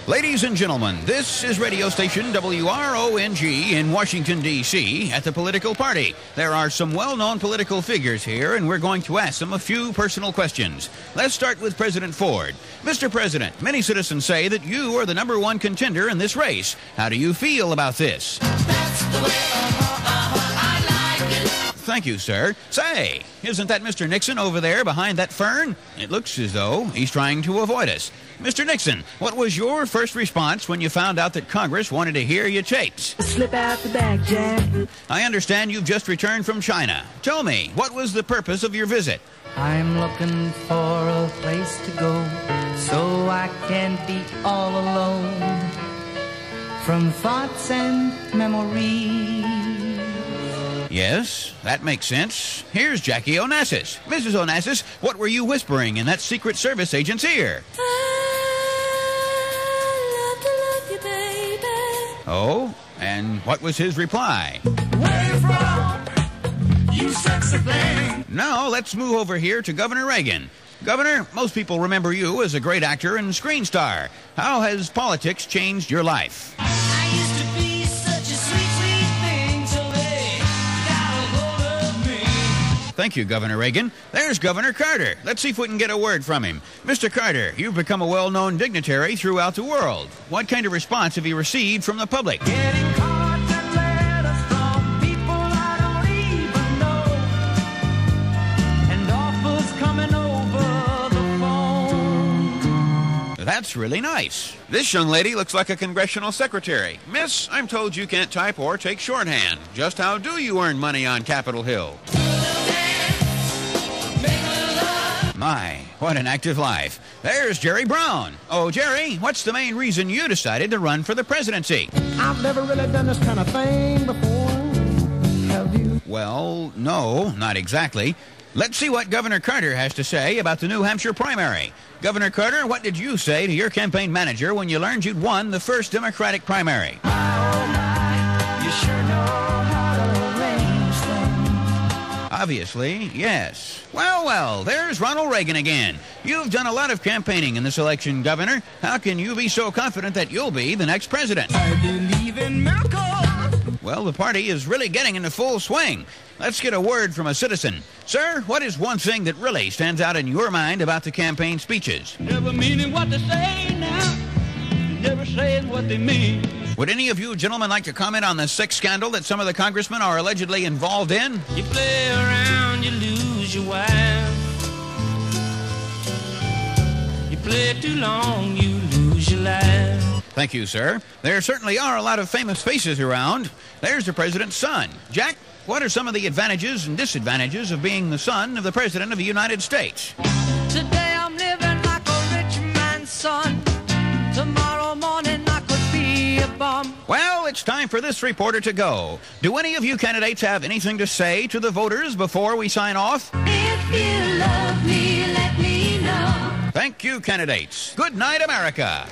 Ladies and gentlemen, this is radio station WRONG in Washington, D.C. at the political party. There are some well-known political figures here, and we're going to ask them a few personal questions. Let's start with President Ford. Mr. President, many citizens say that you are the #1 contender in this race. How do you feel about this? That's the way, I like it. Thank you, sir. Say, isn't that Mr. Nixon over there behind that fern? It looks as though he's trying to avoid us. Mr. Nixon, what was your first response when you found out that Congress wanted to hear your tapes? Slip out the back, Jack. I understand you've just returned from China. Tell me, what was the purpose of your visit? I'm looking for a place to go so I can be all alone from thoughts and memories. Yes, that makes sense. Here's Jackie Onassis. Mrs. Onassis, what were you whispering in that Secret Service agent's ear? I love to love you, baby. Oh, and what was his reply? Where you from? You sexy thing. Now, let's move over here to Governor Reagan. Governor, most people remember you as a great actor and screen star. How has politics changed your life? I used to be such a sweet, sweet thing till they got a hold of me. Thank you, Governor Reagan. There's Governor Carter. Let's see if we can get a word from him. Mr. Carter, you've become a well-known dignitary throughout the world. What kind of response have you received from the public? Getting cards and letters from people I don't even know, and offers coming over the phone. That's really nice. This young lady looks like a congressional secretary. Miss, I'm told you can't type or take shorthand. Just how do you earn money on Capitol Hill? My, what an active life. There's Jerry Brown. Oh, Jerry, what's the main reason you decided to run for the presidency? I've never really done this kind of thing before. Have you? Well, no, not exactly. Let's see what Governor Carter has to say about the New Hampshire primary. Governor Carter, what did you say to your campaign manager when you learned you'd won the first Democratic primary? Oh my, you sure know how to arrange things. Obviously, yes. Well, there's Ronald Reagan again. You've done a lot of campaigning in this election, Governor. How can you be so confident that you'll be the next president? I believe in miracles. Well, the party is really getting into full swing. Let's get a word from a citizen. Sir, what is one thing that really stands out in your mind about the campaign speeches? Never meaning what they say now, never saying what they mean. Would any of you gentlemen like to comment on the sex scandal that some of the congressmen are allegedly involved in? You play around, you lose your wife. You play too long, you lose your life. Thank you, sir. There certainly are a lot of famous faces around. There's the president's son. Jack, what are some of the advantages and disadvantages of being the son of the President of the United States? Today I'm living like a rich man's son. Tomorrow morning I could be a bum. Well, it's time for this reporter to go. Do any of you candidates have anything to say to the voters before we sign off? If you love me, let me know. Thank you, candidates. Good night, America.